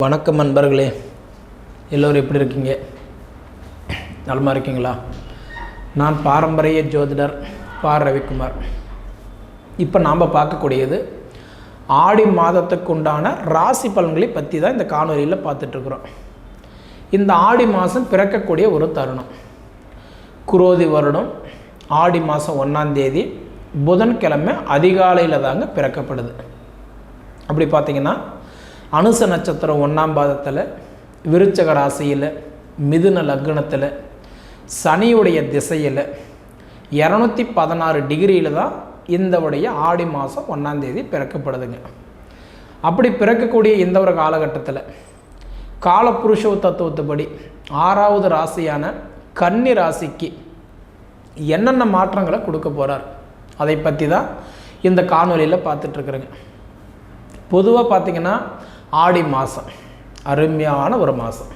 வணக்கம் நண்பர்களே, எல்லோரும் எப்படி இருக்கீங்க? நலமாக இருக்கீங்களா? நான் பாரம்பரிய ஜோதிடர் ரவிக்குமார். இப்போ நாம் பார்க்கக்கூடியது ஆடி மாதத்துக்கு உண்டான ராசி பலன்களை பற்றி தான் இந்த காணொலியில் பார்த்துட்ருக்குறோம். இந்த ஆடி மாதம் பிறக்கக்கூடிய ஒரு தருணம். குரோதி வருடம் ஆடி மாதம் 1ஆம் தேதி புதன்கிழமை அதிகாலையில் தாங்க பிறக்கப்படுது. அப்படி பார்த்திங்கன்னா அனுச நட்சத்திரம் 1ஆம் பாதத்தில் விருச்சக ராசியில் மிதுன லக்னத்தில் சனியுடைய திசையில் 216 டிகிரியில் தான் இந்த உடைய ஆடி மாதம் 1ஆம் தேதி பிறக்கப்படுதுங்க. அப்படி பிறக்கக்கூடிய இந்த ஒரு காலகட்டத்தில் காலபுருஷ தத்துவத்துப்படி 6வது ராசியான கன்னி ராசிக்கு என்னென்ன மாற்றங்களை கொடுக்க போகிறார் அதை பற்றி தான் இந்த காணொலியில் பார்த்துட்ருக்குறேங்க. பொதுவாக பார்த்திங்கன்னா ஆடி மாதம் அருமையான ஒரு மாதம்.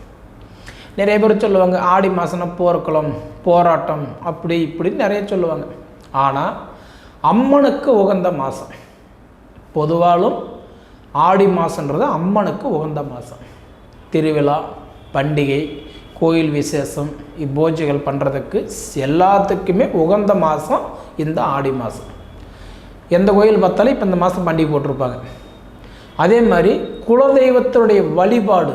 நிறைய பேர் சொல்லுவாங்க ஆடி மாதம்னா போர்க்களம் போராட்டம் அப்படி இப்படின்னு நிறைய சொல்லுவாங்க. ஆனால் அம்மனுக்கு உகந்த மாதம். பொதுவாலும் ஆடி மாதன்றது அம்மனுக்கு உகந்த மாதம். திருவிழா, பண்டிகை, கோயில் விசேஷம், இப்பூஜைகள் பண்ணுறதுக்கு எல்லாத்துக்குமே உகந்த மாதம் இந்த ஆடி மாதம். எந்த கோயில் பார்த்தாலும் இப்போ இந்த மாதம் பண்டிகை போட்டிருப்பாங்க. அதே மாதிரி குலதெய்வத்தினுடைய வழிபாடு,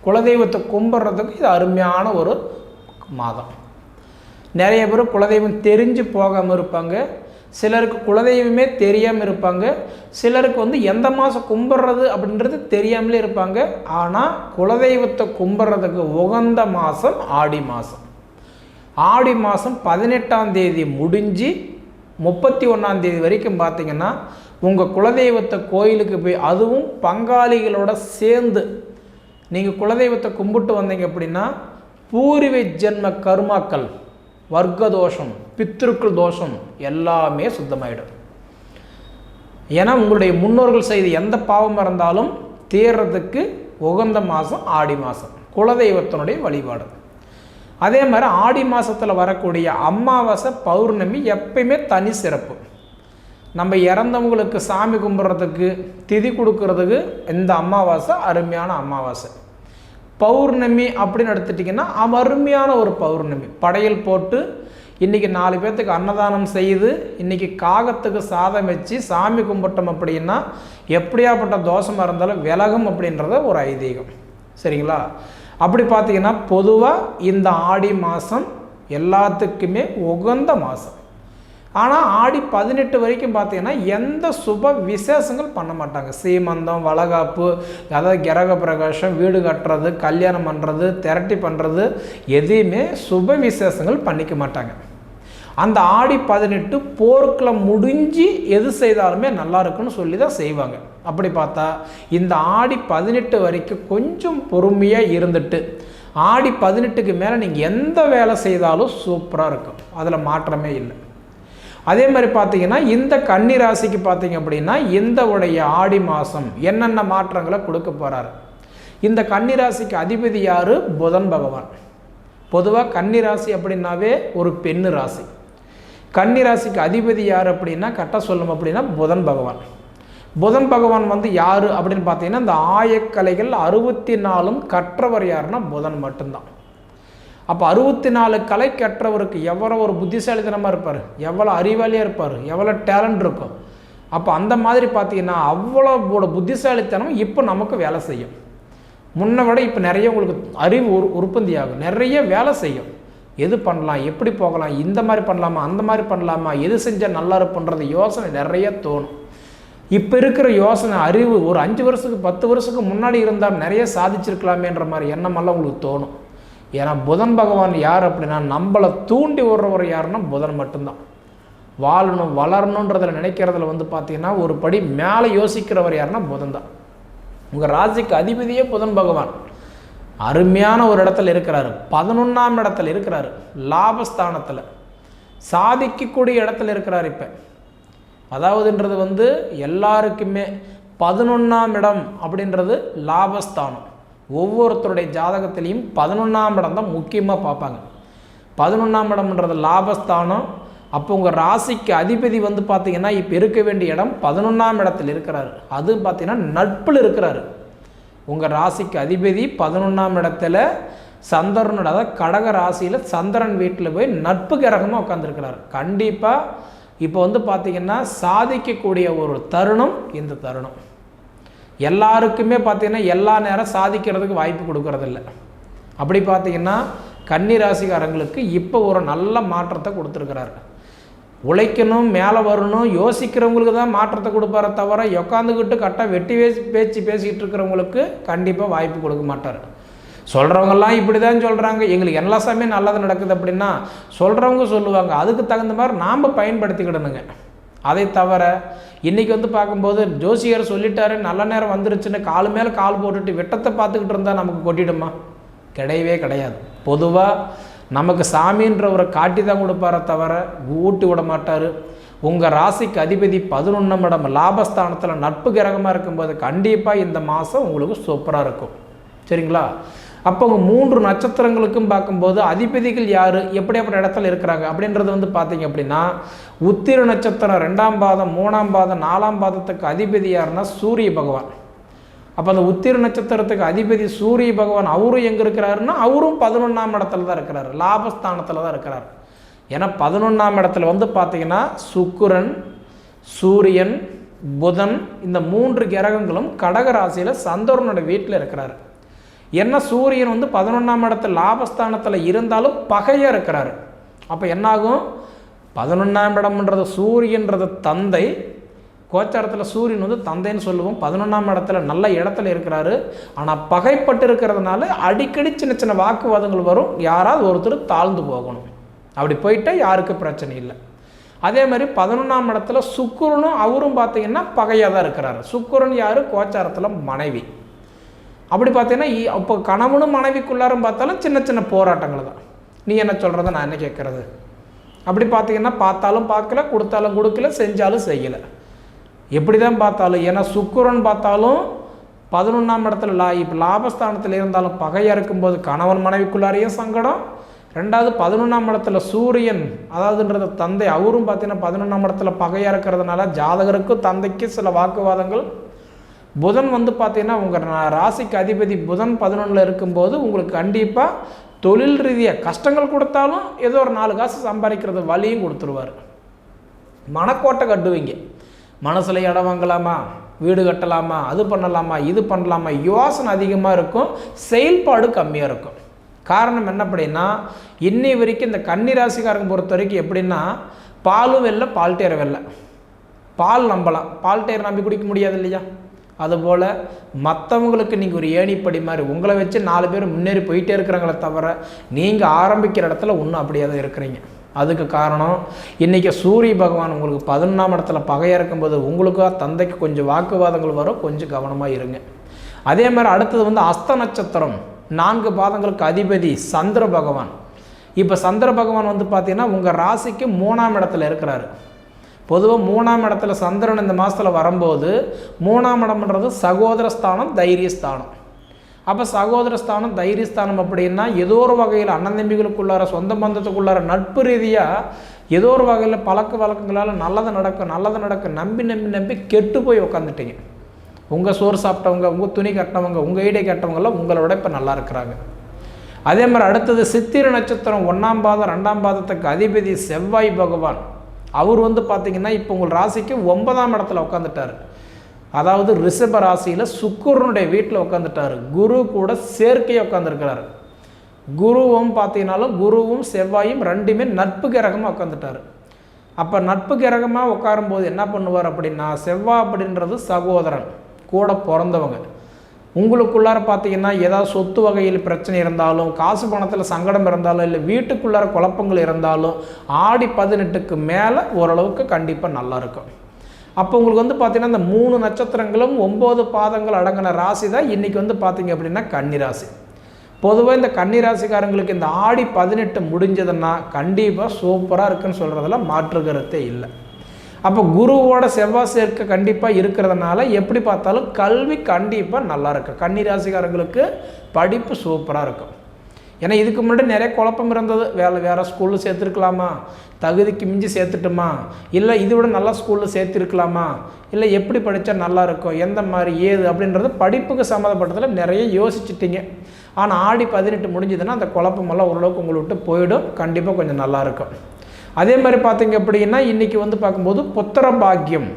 குலதெய்வத்தை கும்பிட்றதுக்கு இது அருமையான ஒரு மாதம். நிறைய பேர் குலதெய்வம் தெரிஞ்சு போகாமல் இருப்பாங்க, சிலருக்கு குலதெய்வமே தெரியாமல் இருப்பாங்க, சிலருக்கு எந்த மாதம் கும்பிட்றது அப்படின்றது தெரியாமலே இருப்பாங்க. ஆனால் குலதெய்வத்தை கும்பிட்றதுக்கு உகந்த மாதம் ஆடி மாதம். ஆடி மாதம் 18ஆம் தேதி முடிஞ்சு 31ஆம் தேதி வரைக்கும் பார்த்திங்கன்னா உங்கள் குலதெய்வத்தை கோயிலுக்கு போய், அதுவும் பங்காளிகளோட சேர்ந்து நீங்கள் குலதெய்வத்தை கும்பிட்டு வந்தீங்க அப்படின்னா பூர்வ ஜென்ம கர்மாக்கள், வர்க்க தோஷம், பித்ருக்கள் தோஷம் எல்லாமே சுத்தமாயிடும். ஏன்னா உங்களுடைய முன்னோர்கள் செய்த எந்த பாவம் இருந்தாலும் தீர்றதுக்கு உகந்த மாதம் ஆடி மாதம், குலதெய்வத்தினுடைய வழிபாடு. அதே மாதிரி ஆடி மாதத்தில் வரக்கூடிய அமாவாசை, பௌர்ணமி எப்பயுமே தனி சிறப்பு. நம்ம இறந்தவங்களுக்கு சாமி கும்பிட்றதுக்கு, திதி கொடுக்கறதுக்கு இந்த அமாவாசை அருமையான அமாவாசை. பௌர்ணமி அப்படின்னு எடுத்துட்டிங்கன்னா அருமையான ஒரு பௌர்ணமி. படையல் போட்டு இன்றைக்கி 4 பேர்த்துக்கு அன்னதானம் செய்து இன்றைக்கி காகத்துக்கு சாதம் வச்சு சாமி கும்பிட்டோம் அப்படின்னா எப்படியாப்பட்ட தோஷமாக இருந்தாலும் விலகும் அப்படின்றத ஒரு ஐதீகம். சரிங்களா? அப்படி பார்த்திங்கன்னா பொதுவாக இந்த ஆடி மாதம் எல்லாத்துக்குமே உகந்த மாதம். ஆனால் ஆடி 18 வரைக்கும் பார்த்திங்கன்னா எந்த சுப விசேஷங்கள் பண்ண மாட்டாங்க. சீமந்தம், வளகாப்பு, அதாவது கிரக பிரகாசம், வீடு கட்டுறது, கல்யாணம் பண்ணுறது, திரட்டி பண்ணுறது எதையுமே சுப விசேஷங்கள் பண்ணிக்க மாட்டாங்க. அந்த ஆடி 18 போர்க்களம் முடிஞ்சு எது செய்தாலுமே நல்லா இருக்குன்னு சொல்லி தான் செய்வாங்க. அப்படி பார்த்தா இந்த ஆடி 18 வரைக்கும் கொஞ்சம் பொறுமையாக இருந்துட்டு ஆடி 18க்கு மேலே நீங்கள் எந்த வேலை செய்தாலும் சூப்பராக இருக்கும், அதில் மாற்றமே இல்லை. அதே மாதிரி பார்த்திங்கன்னா இந்த கன்னி ராசிக்கு பார்த்திங்க அப்படின்னா இந்த உடைய ஆடி மாதம் என்னென்ன மாற்றங்களை கொடுக்க போகிறார். இந்த கன்னி ராசிக்கு அதிபதி யார்? புதன் பகவான். பொதுவாக கன்னி ராசி அப்படின்னாவே ஒரு பெண்ணு ராசி. கன்னி ராசிக்கு அதிபதி யார் அப்படின்னா கரெக்டாக சொல்லணும் அப்படின்னா புதன் பகவான். புதன் பகவான் யார் அப்படின்னு பார்த்தீங்கன்னா இந்த ஆயக்கலைகள் 64 கற்றவர் யாருன்னா புதன் மட்டும்தான். அப்போ 64 கலை கற்றவருக்கு எவ்வளோ ஒரு புத்திசாலித்தனமாக இருப்பார், எவ்வளோ அறிவாளியாக இருப்பார், எவ்வளோ டேலண்ட் இருக்கும். அப்போ அந்த மாதிரி பார்த்திங்கன்னா அவ்வளோவோட புத்திசாலித்தனம் இப்போ நமக்கு வேலை செய்யும். முன்னை விட இப்போ நிறைய உங்களுக்கு அறிவு உற்பத்தி ஆகும், நிறைய வேலை செய்யும். எது பண்ணலாம், எப்படி போகலாம், இந்த மாதிரி பண்ணலாமா, அந்த மாதிரி பண்ணலாமா, எது செஞ்சால் நல்லா இருப்புன்றது யோசனை நிறைய தோணும். இப்போ இருக்கிற யோசனை அறிவு ஒரு 5 வருஷத்துக்கு 10 வருஷத்துக்கு முன்னாடி இருந்தால் நிறைய சாதிச்சிருக்கலாமேன்ற மாதிரி எண்ணமெல்லாம் உங்களுக்கு தோணும். ஏன்னா புதன் பகவான் யார் அப்படின்னா நம்மளை தூண்டி விடுறவர் யாருன்னா புதன் மட்டும்தான். வாழணும் வளரணுன்றதில் நினைக்கிறதுல பார்த்திங்கன்னா ஒரு படி மேலே யோசிக்கிறவர் யாருன்னா புதன் தான். உங்கள் ராசிக்கு அதிபதியே புதன் பகவான் அருமையான ஒரு இடத்துல இருக்கிறாரு, 11ஆம் இடத்துல இருக்கிறாரு, லாபஸ்தானத்தில் சாதிக்கக்கூடிய இடத்துல இருக்கிறார். இப்போ அதாவதுன்றது எல்லாருக்குமே 11ஆம் இடம் அப்படின்றது லாபஸ்தானம். ஒவ்வொருத்தருடைய ஜாதகத்திலையும் 11ஆம் இடம் தான் முக்கியமாக பார்ப்பாங்க. 11ஆம் இடம்ன்றது லாபஸ்தானம். அப்போ உங்கள் ராசிக்கு அதிபதி பார்த்திங்கன்னா இப்போ இருக்க வேண்டிய இடம் 11ஆம் இடத்தில் இருக்கிறாரு. அது பார்த்திங்கன்னா நட்பில் இருக்கிறாரு. உங்கள் ராசிக்கு அதிபதி 11ஆம் இடத்துல சந்திரனோட, அதாவது கடக ராசியில் சந்திரன் வீட்டில் போய் நட்பு கிரகமாக உட்காந்துருக்கிறார். கண்டிப்பாக இப்போ வந்து பார்த்திங்கன்னா சாதிக்கக்கூடிய ஒரு தருணம் இந்த தருணம். எல்லாருக்குமே பார்த்திங்கன்னா எல்லா நேரம் சாதிக்கிறதுக்கு வாய்ப்பு கொடுக்கறதில்ல. அப்படி பார்த்திங்கன்னா கன்னி ராசிக்காரங்களுக்கு இப்போ ஒரு நல்ல மாற்றத்தை கொடுத்துருக்கிறாரு. உழைக்கணும், மேலே வரணும் யோசிக்கிறவங்களுக்கு தான் மாற்றத்தை கொடுப்பார தவிர உட்காந்துக்கிட்டு கரெக்டாக வெட்டி பேசிக்கிட்டு இருக்கிறவங்களுக்கு கண்டிப்பாக வாய்ப்பு கொடுக்க மாட்டார். சொல்கிறவங்கெல்லாம் இப்படி தான் சொல்கிறாங்க, எங்களுக்கு எல்லா சமயம் நல்லது நடக்குது அப்படின்னா சொல்கிறவங்க சொல்லுவாங்க. அதுக்கு தகுந்த மாதிரி நாம் பயன்படுத்திக்கிடணுங்க. அதை தவிர இன்றைக்கி வந்து பார்க்கும்போது ஜோசியர் சொல்லிட்டாரு நல்ல நேரம் வந்துருச்சுன்னு காலு மேலே கால் போட்டுட்டு வெட்டத்தை பார்த்துக்கிட்டு இருந்தால் நமக்கு கொட்டிடுமா? கிடையவே கிடையாது. பொதுவாக நமக்கு சாமின்றவரை காட்டி தான் கொடுப்பார தவிர ஊட்டி விட மாட்டார். உங்கள் ராசிக்கு அதிபதி 11ஆம் இடம் லாபஸ்தானத்தில் நட்பு கிரகமாக இருக்கும்போது கண்டிப்பாக இந்த மாதம் உங்களுக்கு சூப்பராக இருக்கும். சரிங்களா? அப்போ உங்கள் 3 நட்சத்திரங்களுக்கும் பார்க்கும்போது அதிபதிகள் யார், எப்படியாப்பட்ட இடத்துல இருக்கிறாங்க அப்படின்றது வந்து பார்த்தீங்க அப்படின்னா, உத்திர நட்சத்திரம் 2ஆம் பாதம் 3ஆம் பாதம் 4ஆம் பாதத்துக்கு அதிபதி யாருன்னா சூரிய பகவான். அப்போ அந்த உத்திர நட்சத்திரத்துக்கு அதிபதி சூரிய பகவான் அவரும் எங்கே இருக்கிறாருன்னா அவரும் 11ஆம் இடத்துல தான் இருக்கிறார், லாபஸ்தானத்தில் தான் இருக்கிறார். ஏன்னா 11ஆம் இடத்துல வந்து பார்த்தீங்கன்னா சுக்கிரன், சூரியன், புதன் இந்த 3 கிரகங்களும் கடகராசியில் சந்திரனோட வீட்டில் இருக்கிறார். என்ன சூரியன் வந்து 11ஆம் இடத்துல லாபஸ்தானத்தில் இருந்தாலும் பகையாக இருக்கிறார். அப்போ என்னாகும்? 11ஆம் இடம்ன்றது சூரியன்றது தந்தை, கோச்சாரத்தில் சூரியன் வந்து தந்தைன்னு சொல்லுவோம். 11ஆம் இடத்துல நல்ல இடத்துல இருக்கிறாரு. ஆனால் பகைப்பட்டு இருக்கிறதுனால அடிக்கடி சின்ன சின்ன வாக்குவாதங்கள் வரும். யாராவது ஒருத்தர் தாழ்ந்து போகணும். அப்படி போயிட்டால் யாருக்கு பிரச்சனை இல்லை. அதே மாதிரி 11ஆம் இடத்துல சுக்கிரனும் அவரும் பார்த்தீங்கன்னா பகையாக தான் இருக்கிறாரு. சுக்கிரன் யார்? கோச்சாரத்தில் மனைவி. அப்படி பார்த்தீங்கன்னா இப்போ கணவனும் மனைவிக்குள்ளாரும் பார்த்தாலும் சின்ன சின்ன போராட்டங்கள் தான். நீ என்ன சொல்கிறத நான் என்ன கேட்குறது? அப்படி பார்த்தீங்கன்னா பார்த்தாலும் பார்க்கல, கொடுத்தாலும் கொடுக்கல, செஞ்சாலும் செய்யலை. எப்படி தான் பார்த்தாலும், ஏன்னா சுக்கிரன் பார்த்தாலும் 11ஆம் இடத்துல இப்போ லாபஸ்தானத்தில் இருந்தாலும் பகையாக இருக்கும்போது கணவன் மனைவிக்குள்ளாரையும் சங்கடம். ரெண்டாவது 11ஆம் இடத்துல சூரியன், அதாவதுன்றது தந்தை, அவரும் பார்த்தீங்கன்னா 11ஆம் இடத்துல பகையாக இருக்கிறதுனால ஜாதகருக்கும் தந்தைக்கு சில வாக்குவாதங்கள். புதன் வந்து பார்த்தீங்கன்னா உங்கள் ராசிக்கு அதிபதி புதன் 11ல் இருக்கும்போது உங்களுக்கு கண்டிப்பாக தொழில் ரீதியாக கஷ்டங்கள் கொடுத்தாலும் ஏதோ ஒரு 4 காசு சம்பாதிக்கிறது வழியும் கொடுத்துருவார். மனக்கோட்டை கட்டுவீங்க. மனசில் இடம் வாங்கலாமா, வீடு கட்டலாமா, அது பண்ணலாமா, இது பண்ணலாமா, யோசனை அதிகமாக இருக்கும், செயல்பாடு கம்மியாக இருக்கும். காரணம் என்ன அப்படின்னா, இன்னை வரைக்கும் இந்த கன்னி ராசிக்காரங்க பொறுத்த வரைக்கும் எப்படின்னா, பாலும் வெல்ல பால்டேர் வெல்ல. பால் நம்பலாம், பால்டேர் நம்பி குடிக்க முடியாது இல்லையா? அதுபோல் மற்றவங்களுக்கு நீங்கள் ஒரு ஏணிப்படி மாதிரி உங்களை வச்சு 4 பேர் முன்னேறி போயிட்டே இருக்கிறாங்களே தவிர நீங்கள் ஆரம்பிக்கிற இடத்துல இன்னும் அப்படியே தான் இருக்கிறீங்க. அதுக்கு காரணம் இன்றைக்கி சூரிய பகவான் உங்களுக்கு 11ஆம் இடத்துல பகையாக இருக்கும்போது உங்களுக்கா தந்தைக்கு கொஞ்சம் வாக்குவாதங்கள் வரும், கொஞ்சம் கவனமாக இருங்க. அதே மாதிரி அடுத்தது வந்து அஸ்த நட்சத்திரம் 4 பாதங்களுக்கு அதிபதி சந்திர பகவான். இப்போ சந்திர பகவான் வந்து பார்த்தீங்கன்னா உங்கள் ராசிக்கு 3ஆம் இடத்துல இருக்கிறாரு. பொதுவாக 3ஆம் இடத்துல சந்திரன் இந்த மாதத்தில் வரும்போது 3ஆம் இடம்ன்றது சகோதரஸ்தானம், தைரியஸ்தானம். அப்போ சகோதரஸ்தானம், தைரியஸ்தானம் அப்படின்னா ஏதோ ஒரு வகையில் அண்ணன் தம்பிகளுக்குள்ளார, சொந்த பந்தத்துக்குள்ளார, நட்பு ரீதியாக ஏதோ ஒரு வகையில் பழக்க வழக்கங்களால் நல்லது நடக்கும் நம்பி கெட்டு போய் உக்காந்துட்டீங்க. உங்கள் சோறு சாப்பிட்டவங்க, உங்கள் துணி கட்டினவங்க, உங்கள் ஈடை கட்டவங்கெல்லாம் உங்களோட இப்போ நல்லா இருக்கிறாங்க. அதே மாதிரி அடுத்தது சித்திர நட்சத்திரம் 1ஆம் பாதம் 2ஆம் பாதத்துக்கு அதிபதி செவ்வாய் பகவான். அவர் வந்து பார்த்திங்கன்னா இப்போ உங்கள் ராசிக்கு 9ஆம் இடத்துல உட்காந்துட்டார். அதாவது ரிஷப ராசியில் சுக்கிரனுடைய வீட்டில் உட்காந்துட்டார். குரு கூட சேர்க்கையை உட்காந்துருக்கிறார். குருவும் பார்த்தீங்கன்னாலும் குருவும் செவ்வாயும் 2மே நட்பு கிரகமாக உட்காந்துட்டார். அப்போ நட்பு கிரகமாக உட்காரும்போது என்ன பண்ணுவார் அப்படின்னா, செவ்வாய் அப்படின்றது சகோதரன், கூட பிறந்தவங்க. உங்களுக்குள்ளார பார்த்தீங்கன்னா ஏதாவது சொத்து வகையில் பிரச்சனை இருந்தாலும், காசு பணத்தில் சங்கடம் இருந்தாலும், இல்லை வீட்டுக்குள்ளார குழப்பங்கள் இருந்தாலும் ஆடி 18க்கு மேலே ஓரளவுக்கு கண்டிப்பாக நல்லாயிருக்கும். அப்போ உங்களுக்கு வந்து பார்த்திங்கன்னா இந்த 3 நட்சத்திரங்களும் 9 பாதங்கள் அடங்கின ராசி தான் இன்றைக்கி வந்து பார்த்திங்க அப்படின்னா கன்னிராசி. பொதுவாக இந்த கன்னிராசிக்காரங்களுக்கு இந்த ஆடி 18 முடிஞ்சதுன்னா கண்டிப்பாக சூப்பராக இருக்குன்னு சொல்கிறதுல மாற்று கருத்தே இல்லை. அப்போ குருவோட செவ்வாய் சேர்க்கை கண்டிப்பாக இருக்கிறதுனால எப்படி பார்த்தாலும் கல்வி கண்டிப்பாக நல்லா இருக்கும். கன்னிராசிக்காரங்களுக்கு படிப்பு சூப்பராக இருக்கும். ஏன்னா இதுக்கு முன்னாடி நிறைய குழப்பம் இருந்தது. வேறு ஸ்கூலில் சேர்த்துருக்கலாமா, தகுதிக்கு மிஞ்சி சேர்த்துட்டுமா, இல்லை இதை விட நல்ல ஸ்கூலில் சேர்த்துருக்கலாமா, இல்லை எப்படி படித்தா நல்லா இருக்கும், எந்த மாதிரி ஏது அப்படின்றது படிப்புக்கு சம்மந்தப்பட்டதில் நிறைய யோசிச்சுட்டிங்க. ஆனால் ஆடி 18 முடிஞ்சதுன்னா அந்த குழப்பமெல்லாம் ஓரளவுக்கு உங்களை விட்டு போயிடும். கண்டிப்பாக கொஞ்சம் நல்லாயிருக்கும். அதே மாதிரி பார்த்திங்க அப்படின்னா இன்றைக்கி வந்து பார்க்கும்போது புத்திர பாக்கியம்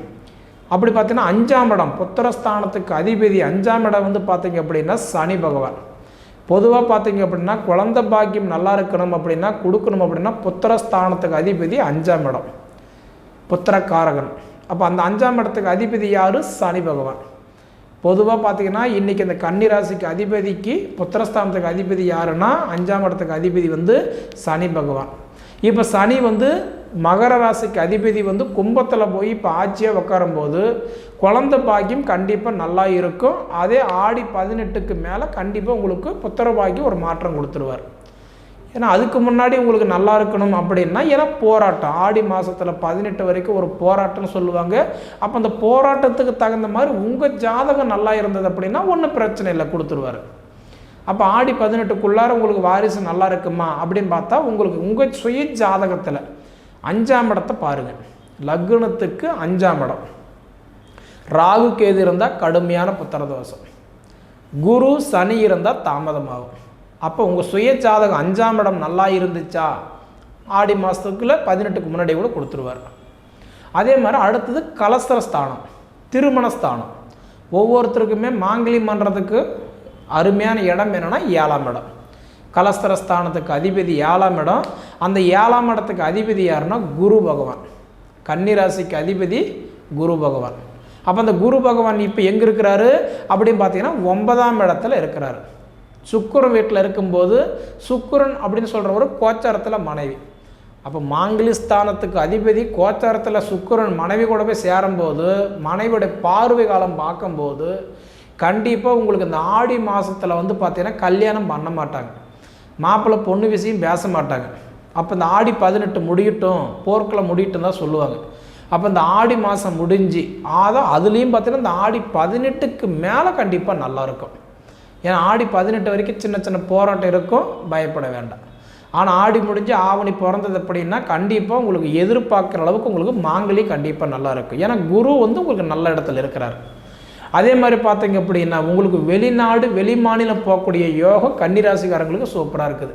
அப்படி பார்த்தீங்கன்னா 5ஆம் இடம், புத்திரஸ்தானத்துக்கு அதிபதி 5ஆம் இடம் வந்து பார்த்திங்க அப்படின்னா சனி பகவான். பொதுவாக பார்த்திங்க அப்படின்னா குழந்தை பாக்கியம் நல்லா இருக்கணும் அப்படின்னா கொடுக்கணும் அப்படின்னா புத்திரஸ்தானத்துக்கு அதிபதி 5ஆம் இடம், புத்திரக்காரகன். அப்போ அந்த 5ஆம் இடத்துக்கு அதிபதி யார்? சனி பகவான். பொதுவாக பார்த்திங்கன்னா இன்றைக்கி இந்த கன்னி ராசிக்கு அதிபதிக்கு புத்திரஸ்தானத்துக்கு அதிபதி யாருன்னா 5ஆம் இடத்துக்கு அதிபதி வந்து சனி பகவான். இப்போ சனி வந்து மகர ராசிக்கு அதிபதி வந்து கும்பத்தில் போய் இப்போ ஆட்சியாக உட்காரும்போது குழந்தை பாக்கியம் கண்டிப்பாக நல்லா இருக்கும். அதே ஆடி 18க்கு மேலே கண்டிப்பாக உங்களுக்கு புத்திர பாக்கியம் ஒரு மாற்றம் கொடுத்துருவார். ஏன்னா அதுக்கு முன்னாடி உங்களுக்கு நல்லா இருக்கணும் அப்படின்னா, ஏன்னா போராட்டம் ஆடி மாதத்தில் 18 வரைக்கும் ஒரு போராட்டம்னு சொல்லுவாங்க. அப்போ அந்த போராட்டத்துக்கு தகுந்த மாதிரி உங்கள் ஜாதகம் நல்லா இருந்தது அப்படின்னா ஒன்றும் பிரச்சனை இல்லை, கொடுத்துருவார். அப்போ ஆடி 18க்குள்ளார உங்களுக்கு வாரிசு நல்லா இருக்குமா அப்படின்னு பார்த்தா உங்களுக்கு உங்கள் சுய ஜாதகத்தில் 5ஆம் இடத்தை பாருங்கள். லக்னத்துக்கு 5ஆம் இடம், ராகு கேது இருந்தால் கடுமையான புத்திரதோஷம், குரு சனி இருந்தால் தாமதமாகும். அப்போ உங்கள் சுய ஜாதகம் 5ஆம் இடம் நல்லா இருந்துச்சா ஆடி மாதத்துக்குள்ள 18க்கு முன்னாடி கூட கொடுத்துருவார். அதே மாதிரி அடுத்தது கலஸ்திரஸ்தானம், திருமணஸ்தானம். ஒவ்வொருத்தருக்குமே மாங்கல்யம் பண்ணுறதுக்கு அருமையான இடம் என்னென்னா 7ஆம் இடம். கலஸ்திரஸ்தானத்துக்கு அதிபதி 7ஆம் இடம். அந்த 7ஆம் இடத்துக்கு அதிபதி யாருன்னா குரு பகவான். கன்னிராசிக்கு அதிபதி குரு பகவான். அப்போ அந்த குரு பகவான் இப்போ எங்கே இருக்கிறாரு அப்படின்னு பார்த்தீங்கன்னா 9ஆம் இடத்துல இருக்கிறாரு. சுக்கிரன் வீட்டில் இருக்கும்போது சுக்கிரன் அப்படின்னு சொல்கிற ஒரு கோச்சாரத்தில் மனைவி. அப்போ மாங்கல்யஸ்தானத்துக்கு அதிபதி கோச்சாரத்தில் சுக்கிரன் மனைவி கூட போய் சேரும்போது மனைவியோட பார்வை காலம் பார்க்கும்போது கண்டிப்பாக உங்களுக்கு இந்த ஆடி மாதத்தில் வந்து பார்த்தீங்கன்னா கல்யாணம் பண்ண மாட்டாங்க, மாப்பிள்ளை பொண்ணு விஷயம் பேச மாட்டாங்க. அப்போ இந்த ஆடி 18 முடியட்டும், போர்க்களம் முடியட்டும் தான் சொல்லுவாங்க. அப்போ இந்த ஆடி மாதம் முடிஞ்சு அதுலேயும் பார்த்தீங்கன்னா இந்த ஆடி 18க்கு மேலே கண்டிப்பாக நல்லாயிருக்கும். ஏன்னா ஆடி 18 வரைக்கும் சின்ன சின்ன போராட்டம் இருக்கும், பயப்பட வேண்டாம். ஆனால் ஆடி முடிஞ்சு ஆவணி பிறந்தது அப்படின்னா கண்டிப்பாக உங்களுக்கு எதிர்பார்க்குற அளவுக்கு உங்களுக்கு மாங்கல்யம் கண்டிப்பாக நல்லாயிருக்கும். ஏன்னா குரு வந்து உங்களுக்கு நல்ல இடத்துல இருக்கிறார். அதே மாதிரி பார்த்தீங்க அப்படின்னா உங்களுக்கு வெளிநாடு வெளி மாநிலம் போகக்கூடிய யோகம் கன்னிராசிக்காரங்களுக்கு சூப்பராக இருக்குது.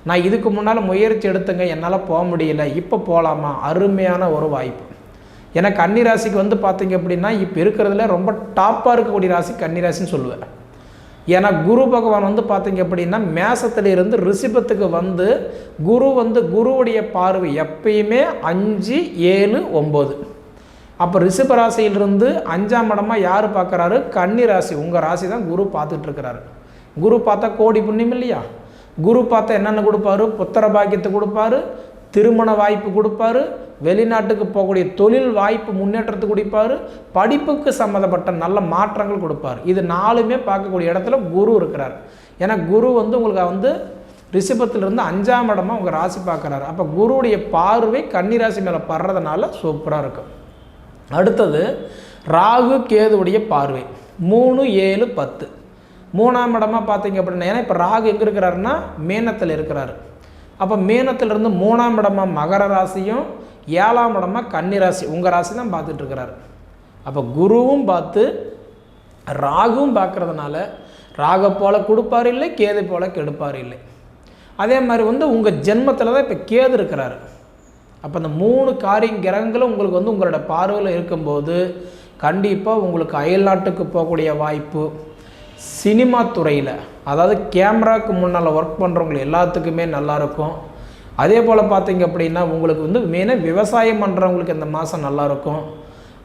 நான் இதுக்கு முன்னால் முயற்சி எடுத்துங்க, என்னால் போக முடியல, இப்போ போகலாமா, அருமையான ஒரு வாய்ப்பு. ஏன்னா கன்னிராசிக்கு வந்து பார்த்தீங்க அப்படின்னா இப்போ இருக்கிறதுல ரொம்ப டாப்பாக இருக்கக்கூடிய ராசி கன்னிராசின்னு சொல்லுவேன். ஏன்னா குரு பகவான் வந்து பார்த்தீங்க அப்படின்னா மேசத்திலிருந்து ரிஷபத்துக்கு வந்து குருவுடைய பார்வை எப்பயுமே 5, 7, 9. அப்போ ரிஷப ராசியிலிருந்து 5ஆம் இடமாக யார் பார்க்குறாரு? கன்னி ராசி. உங்கள் ராசி தான் குரு பார்த்துட்ருக்கிறாரு. குரு பார்த்தா கோடி புண்ணியம் இல்லையா? குரு பார்த்தா என்னென்ன கொடுப்பாரு? புத்திர பாக்கியத்தை கொடுப்பாரு, திருமண வாய்ப்பு கொடுப்பாரு, வெளிநாட்டுக்கு போகக்கூடிய தொழில் வாய்ப்பு முன்னேற்றத்தை கொடுப்பாரு, படிப்புக்கு சம்மந்தப்பட்ட நல்ல மாற்றங்கள் கொடுப்பார். இது 4மே பார்க்கக்கூடிய இடத்துல குரு இருக்கிறார். ஏன்னா குரு வந்து உங்களுக்கு ரிஷபத்திலிருந்து 5ஆம் இடமா உங்கள் ராசி பார்க்குறாரு. அப்போ குருவுடைய பார்வை கன்னிராசி மேலே படுறதுனால சூப்பராக இருக்கும். அடுத்தது ராகு கேதுவுடைய பார்வை 3, 7, 10. 3ஆம் இடமா பார்த்தீங்க அப்படின்னா, ஏன்னா இப்போ ராகு எங்கே இருக்கிறாருன்னா மீனத்தில் இருக்கிறாரு. அப்போ மீனத்திலிருந்து 3ஆம் இடமா மகர ராசியும் 7ஆம் இடமா கன்னிராசி உங்கள் ராசி தான் பார்த்துட்ருக்கிறாரு. அப்போ குருவும் பார்த்து ராகுவும் பார்க்குறதுனால ராகை போல் கொடுப்பார் இல்லை, கேது போல் கெடுப்பார் இல்லை. அதே மாதிரி உங்கள் ஜென்மத்தில் தான் இப்போ கேது இருக்கிறாரு. அப்போ அந்த 3 கிரகங்களும் உங்களுக்கு உங்களோட பார்வையில் இருக்கும்போது கண்டிப்பாக உங்களுக்கு அயல்நாட்டுக்கு போகக்கூடிய வாய்ப்பு, சினிமா துறையில் அதாவது கேமராவுக்கு முன்னால் ஒர்க் பண்ணுறவங்களுக்கு எல்லாத்துக்குமே நல்லாயிருக்கும். அதே போல் பார்த்தீங்க அப்படின்னா உங்களுக்கு மெயினாக விவசாயம் பண்ணுறவங்களுக்கு இந்த மாதம் நல்லாயிருக்கும்.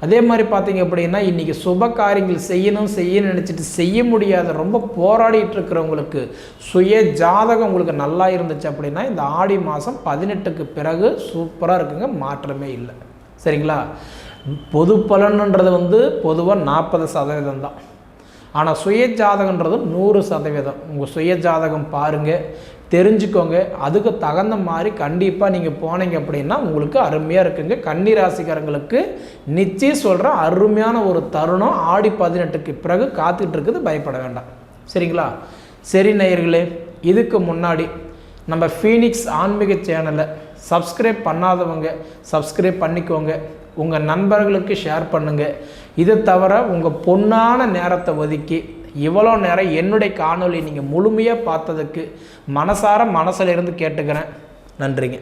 அதே மாதிரி பார்த்தீங்க அப்படின்னா இன்றைக்கி சுப காரியங்கள் செய்யணும்னு நினச்சிட்டு செய்ய முடியாத ரொம்ப போராடிட்டு இருக்கிறவங்களுக்கு சுய ஜாதகம் உங்களுக்கு நல்லா இருந்துச்சு அப்படின்னா இந்த ஆடி மாதம் 18க்கு பிறகு சூப்பராக இருக்குங்க, மாற்றமே இல்லை. சரிங்களா? பொது பலன்ன்றது பொதுவாக 40% தான். ஆனால் சுய ஜாதகன்றது 100%. உங்கள் சுய ஜாதகம் பாருங்கள், தெரிஞ்சுக்கோங்க. அதுக்கு தகுந்த மாதிரி கண்டிப்பாக நீங்கள் போனீங்க அப்படின்னா உங்களுக்கு அருமையாக இருக்குங்க. கன்னி ராசிக்காரங்களுக்கு நிச்சயம் சொல்கிற அருமையான ஒரு தருணம் ஆடி 18க்கு பிறகு காத்துக்கிட்டு இருக்குது, பயப்பட வேண்டாம். சரிங்களா? சரி நேயர்களே, இதுக்கு முன்னாடி நம்ம ஃபீனிக்ஸ் ஆன்மீக சேனலை சப்ஸ்கிரைப் பண்ணாதவங்க சப்ஸ்கிரைப் பண்ணிக்கோங்க, உங்கள் நண்பர்களுக்கு ஷேர் பண்ணுங்கள். இதை தவிர உங்கள் பொன்னான நேரத்தை ஒதுக்கி இவ்வளோ நேரம் என்னுடைய காணொளி நீங்கள் முழுமையாக பார்த்ததுக்கு மனசில் இருந்து கேட்டுக்கிறேன். நன்றிங்க.